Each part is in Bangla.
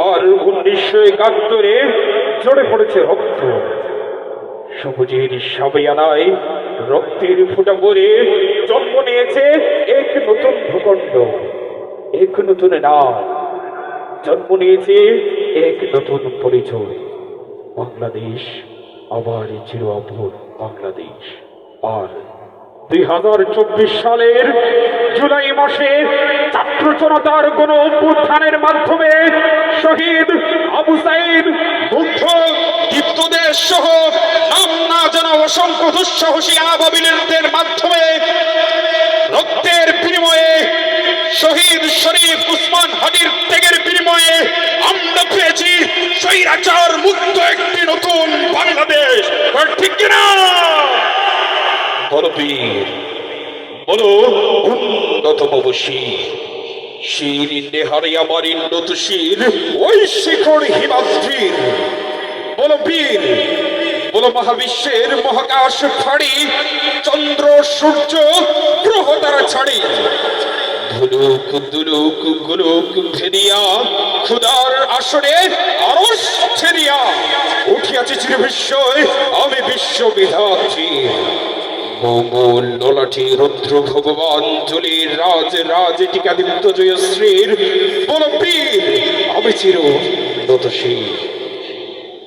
আর 1971-এ ঝরে পড়েছে রক্ত। সবুজের সাবেয়ানায় রক্তের ফুটা পড়ে জন্ম নিয়েছে এক নতুন ভূখণ্ড, এক নতুন নাম, জন্ম নিয়েছে এক নতুন পরিচয়। বাংলাদেশ আবার চির অভুর বাংলাদেশ। আর 2024 সালের জুলাই মাসে ছাত্র জনতার গণ অভ্যুত্থানের মাধ্যমে শহীদ আবু সাঈদ বুদ্ধ দীপ্তদেশ সহ নাম না জানা অসংখ্য দুঃসাহসী আবাবিলদের মাধ্যমে রক্তের বিনিময়ে শহীদ শরীফ উসমান হাদির ত্যাগের বিনিময়ে আমরা পেয়েছি স্বৈরাচার মুক্ত একটি নতুন বাংলাদেশ। ঠিক কিনা? বলো বীর, বলো উন্নতম বশীর, শির নেহারে আমার উন্নত শির ওই শিখর হিমাদ্রির। বলো বীর, বলো মহাবিশ্বের মহাকাশ ফাড়ি, চন্দ্র সূর্য গ্রহ তারা ছাড়ি, ধুলুক দুলুক গুলুক ভেদিয়া খুদার আসরে আরশ ছেড়িয়া উঠিয়াছি চির বিস্ময় আমি বিশ্ববিধাত্রী। মঙ্গল ললাটি রুদ্র ভগবান জলির রাজ রাজ টিকাদিত্য জয়শ্রীর। বল বীর, আমি চির নতশীল,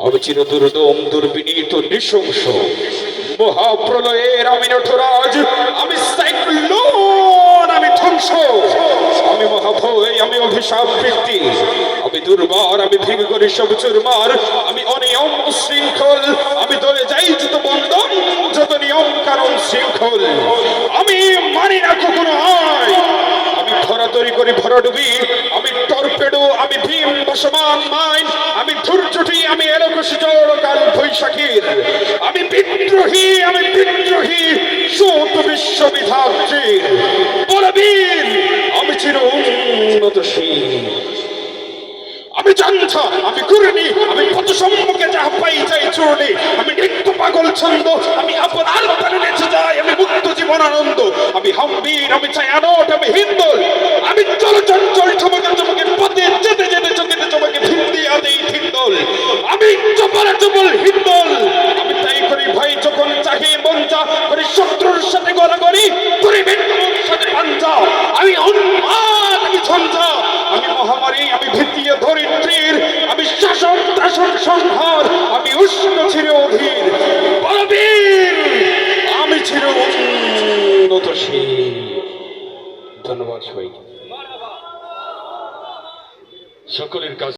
আমি চির দুর্দম দুর্বিনীত নৃশংস মহাপ্রলয়ের আমি নটরাজ, আমি সাইক্লোন, আমি ধ্বংস, আমি মহাভয়, আমি অভিশাপ বৃত্তি, আমি দুর্বার, আমি ভেঙে করি সব চুরমার, আমি অনিয়ম উশৃঙ্খল, আমি দলে যাই যত বন্ধন যত নিয়ম কারণ শৃঙ্খল, আমি মানি না কখনো হয়, আমি ধরাতরি করি ভরাডুবি, আমি টর্পেডো, আমি ভীম বসমান মাইন, আমি ধৈর্যটি, আমি এলোকসি জড়কাল বৈশাখীর, আমি বিদ্রোহী, আমি বিদ্রোহী সূত বিশ্ববিধাত্রীর। বলবীর, আমি চির উন্নতশীল, আমি জানছা, আমি করিনি, আমি পথ সম্মুখে যাহা পাই যাই চূর্ণে, আমি নিত্য পাগল ছন্দ, আমি আপনার তালে নেচে যাই, আমি মুক্ত জীবন আনন্দ, আমি হাম্বীর, আমি ছায়ানট, আমি হিন্দল, আমি চলচঞ্চল চমকে চমকে পথে যেতে যেতে চমকে চমকে ভিন্দি আদেই হিন্দল, আমি চপল চপল হিন্দল, আমি তাই করি ভাই যখন চাহি মঞ্চা করি শত্রুর সাথে গলাগলি করি মৃত্যুর সাথে পাঞ্জা, আমি উন্মাদ, আমি ঝঞ্ঝা, আমি মহামারী, আমি ভিত্তিয়ে ধরিত্রীর, আমি শাসন শাসন সংহার, আমি উষ্ণ চির অধীর। বলবীর, আমি চির উন্নতশীল। ধন্যবাদ সবাইকে। সকলের কাছে